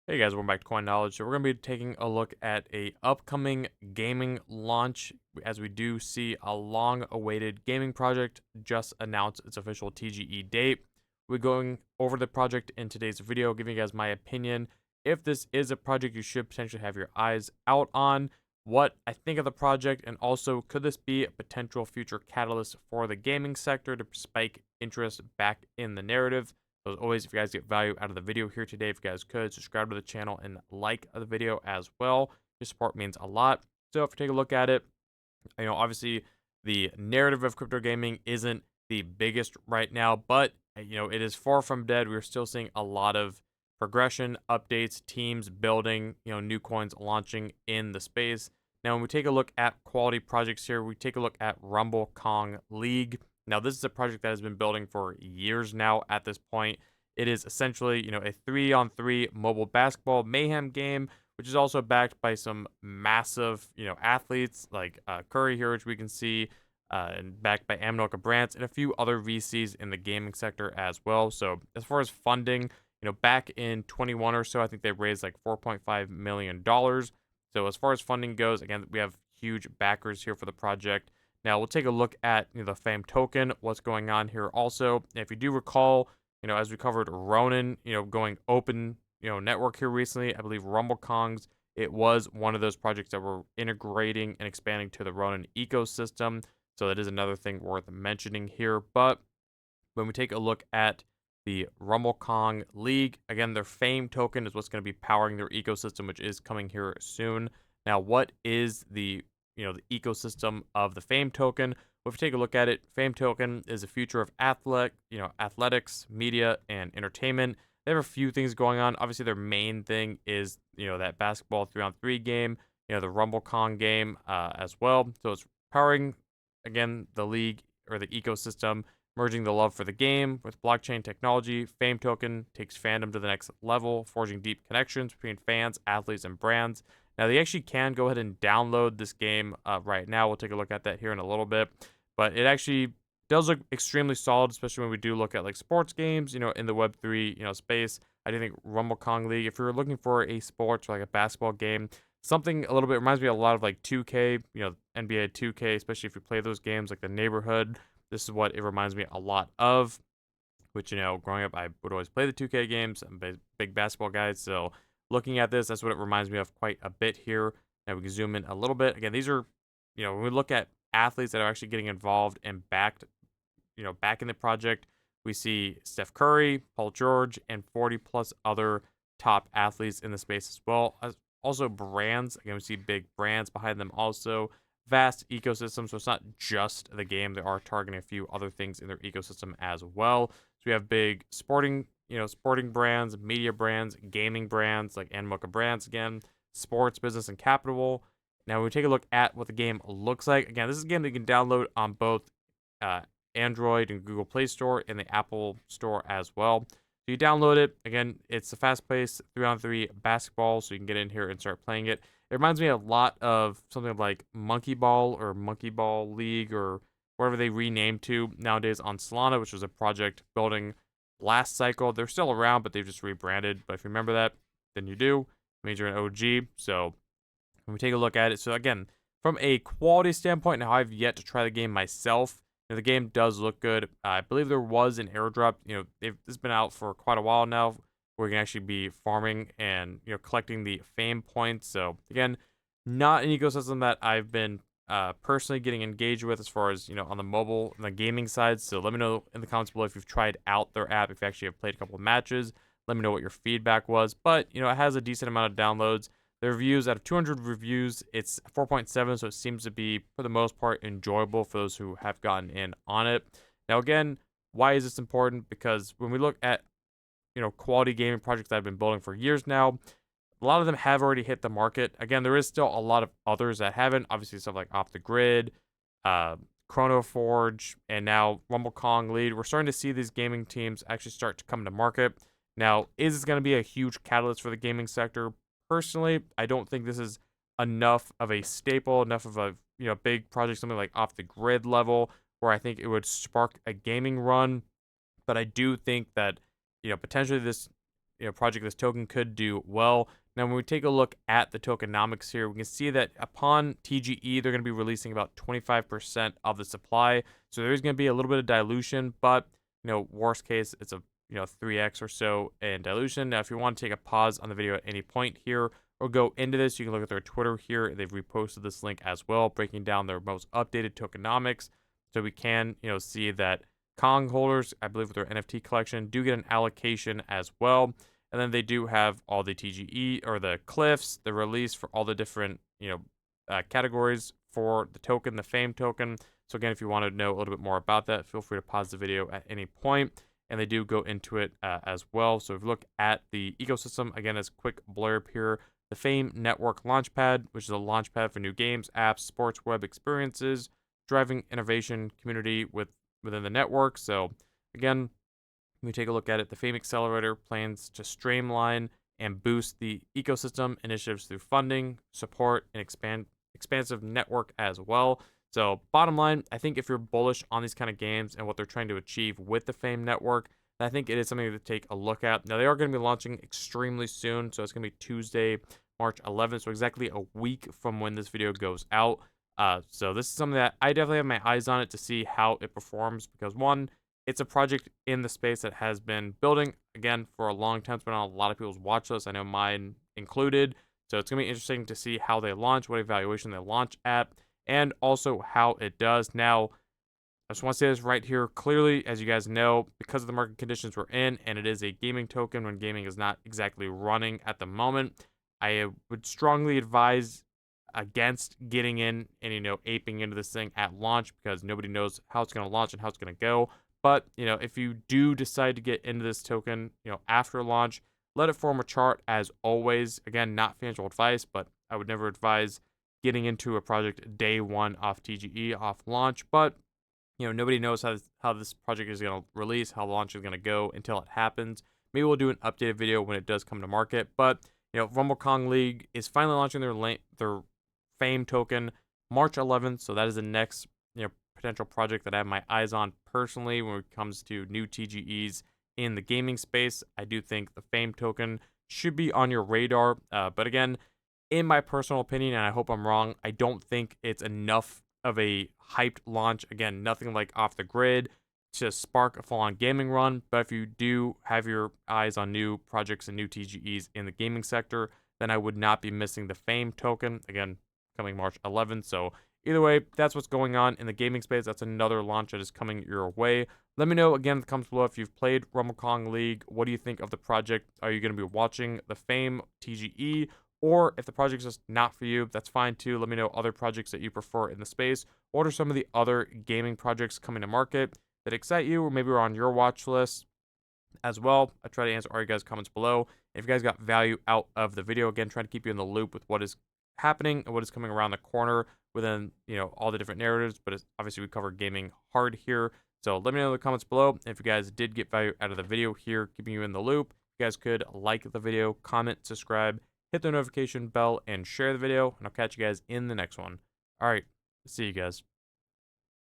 Hey guys, welcome back to Coin Knowledge. So we're going to be taking a look at a upcoming gaming launch as we do see a long-awaited gaming project just announce its official TGE date. We're going over the project in today's video, giving you guys my opinion. If this is a project you should potentially have your eyes out on, what I think of the project, and also could this be a potential future catalyst for the gaming sector to spike interest back in the narrative? So as always, if you guys get value out of the video here today, if you guys could subscribe to the channel and like the video as well. Your support means a lot. So if you take a look at it, obviously the narrative of crypto gaming isn't the biggest right now, but it is far from dead. We're still seeing a lot of progression, updates, teams building, new coins launching in the space. Now, when we take a look at quality projects here, we take a look at Rumble Kong League. Now, this is a project that has been building for years now at this point. It is essentially, a 3-on-3 mobile basketball mayhem game, which is also backed by some massive, athletes like Curry here, which we can see, and backed by Aminoka Brands and a few other VCs in the gaming sector as well. So as far as funding, back in 21 or so, I think they raised like $4.5 million. So as far as funding goes, again, we have huge backers here for the project. Now we'll take a look at the Fame token, what's going on here also. If you do recall, as we covered Ronin, going open, network here recently, I believe Rumble Kongs, it was one of those projects that were integrating and expanding to the Ronin ecosystem. So that is another thing worth mentioning here. But when we take a look at the Rumble Kong League, again, their Fame token is what's going to be powering their ecosystem, which is coming here soon. Now, what is the ecosystem of the Fame token? Well, if you take a look at it, Fame token is a future of athletics, media, and entertainment. They have a few things going on. Obviously, their main thing is that basketball 3-on-3 game, the Rumble Kong game as well. So it's powering again the league or the ecosystem, merging the love for the game with blockchain technology. Fame token takes fandom to the next level, forging deep connections between fans, athletes, and brands. Now, they actually can go ahead and download this game right now. We'll take a look at that here in a little bit. But it actually does look extremely solid, especially when we do look at like sports games, in the Web3, space. I do think Rumble Kong League, if you're looking for a sports or like a basketball game, something a little bit reminds me a lot of like 2K, NBA 2K, especially if you play those games like the neighborhood. This is what it reminds me a lot of, which, growing up, I would always play the 2K games. I'm a big basketball guy. So looking at this, that's what it reminds me of quite a bit here. Now we can zoom in a little bit. Again, these are, when we look at athletes that are actually getting involved and backed, back in the project, we see Steph Curry, Paul George, and 40 plus other top athletes in the space as well. As also brands. Again, we see big brands behind them also. Vast ecosystem, so it's not just the game. They are targeting a few other things in their ecosystem as well. So we have big sporting brands, media brands, gaming brands like Animoca Brands again, sports, business, and capital. Now, when we take a look at what the game looks like, again, this is a game that you can download on both uh, Android and Google Play Store and the Apple Store as well. So you download it. Again, it's a fast-paced 3-on-3 basketball, so you can get in here and start playing it. It reminds me a lot of something like Monkey Ball or Monkey Ball League or whatever they renamed to nowadays on Solana, which was a project building last cycle. They're still around, but they've just rebranded. But if you remember that, then you do. It means you're an OG. So when we take a look at it, so again, from a quality standpoint, now I've yet to try the game myself. The game does look good. I believe there was an airdrop. It's been out for quite a while now. Where you can actually be farming and collecting the fame points. So again, not an ecosystem that I've been personally getting engaged with as far as on the mobile and the gaming side. So let me know in the comments below if you've tried out their app, if you actually have played a couple of matches. Let me know what your feedback was. But it has a decent amount of downloads. The reviews, out of 200 reviews, it's 4.7, so it seems to be, for the most part, enjoyable for those who have gotten in on it. Now, again, why is this important? Because when we look at, quality gaming projects that I've been building for years now, a lot of them have already hit the market. Again, there is still a lot of others that haven't. Obviously, stuff like Off the Grid, Chrono Forge, and now Rumble Kong Lead. We're starting to see these gaming teams actually start to come to market. Now, is this going to be a huge catalyst for the gaming sector? Personally, I don't think this is enough of a staple, enough of a big project, something like Off the Grid level, where I think it would spark a gaming run. But I do think that potentially this project, this token could do well. Now, when we take a look at the tokenomics here, we can see that upon TGE, they're going to be releasing about 25% of the supply. So there's going to be a little bit of dilution, but worst case, it's a 3x or so in dilution. Now, if you want to take a pause on the video at any point here or go into this, you can look at their Twitter here. They've reposted this link as well, breaking down their most updated tokenomics. So we can, see that Kong holders, I believe with their NFT collection, do get an allocation as well. And then they do have all the TGE or the cliffs, the release for all the different, categories for the token, the fame token. So again, if you want to know a little bit more about that, feel free to pause the video at any point. And they do go into it as well. So if you look at the ecosystem, again, as a quick blurb here, the Fame Network Launchpad, which is a launchpad for new games, apps, sports, web experiences, driving innovation community within the network. So again, when we take a look at it, the Fame Accelerator plans to streamline and boost the ecosystem initiatives through funding, support, and expansive network as well. So bottom line, I think if you're bullish on these kind of games and what they're trying to achieve with the Fame Network, I think it is something to take a look at. Now, they are going to be launching extremely soon. So it's going to be Tuesday, March 11th. So exactly a week from when this video goes out. So this is something that I definitely have my eyes on it to see how it performs because one, it's a project in the space that has been building, again, for a long time. It's been on a lot of people's watch list. I know mine included. So it's going to be interesting to see how they launch, what evaluation they launch at, and also how it does. Now, I just want to say this right here clearly, as you guys know, because of the market conditions we're in, and it is a gaming token when gaming is not exactly running at the moment, I would strongly advise against getting in and, aping into this thing at launch because nobody knows how it's going to launch and how it's going to go. But, if you do decide to get into this token, after launch, let it form a chart as always. Again, not financial advice, but I would never advise getting into a project day one off TGE, off launch. But, nobody knows how this project is going to release, how launch is going to go until it happens. Maybe we'll do an updated video when it does come to market. But, Rumble Kong League is finally launching their Fame token March 11th. So that is the next, potential project that I have my eyes on personally when it comes to new TGEs in the gaming space. I do think the Fame token should be on your radar. But again, in my personal opinion, and I hope I'm wrong, I don't think it's enough of a hyped launch. Again, nothing like off the grid to spark a full-on gaming run. But if you do have your eyes on new projects and new TGEs in the gaming sector, then I would not be missing the Fame token. Again, coming March 11th. So either way, that's what's going on in the gaming space. That's another launch that is coming your way. Let me know again in the comments below if you've played Rumble Kong League. What do you think of the project? Are you going to be watching the Fame TGE? Or if the project's just not for you, that's fine too. Let me know other projects that you prefer in the space. What are some of the other gaming projects coming to market that excite you or maybe are on your watch list as well? I try to answer all your guys' comments below. If you guys got value out of the video, again, trying to keep you in the loop with what is happening and what is coming around the corner within, all the different narratives. But obviously we cover gaming hard here. So let me know in the comments below if you guys did get value out of the video here, keeping you in the loop. You guys could like the video, comment, subscribe, hit the notification bell, and share the video. And I'll catch you guys in the next one. All right. See you guys.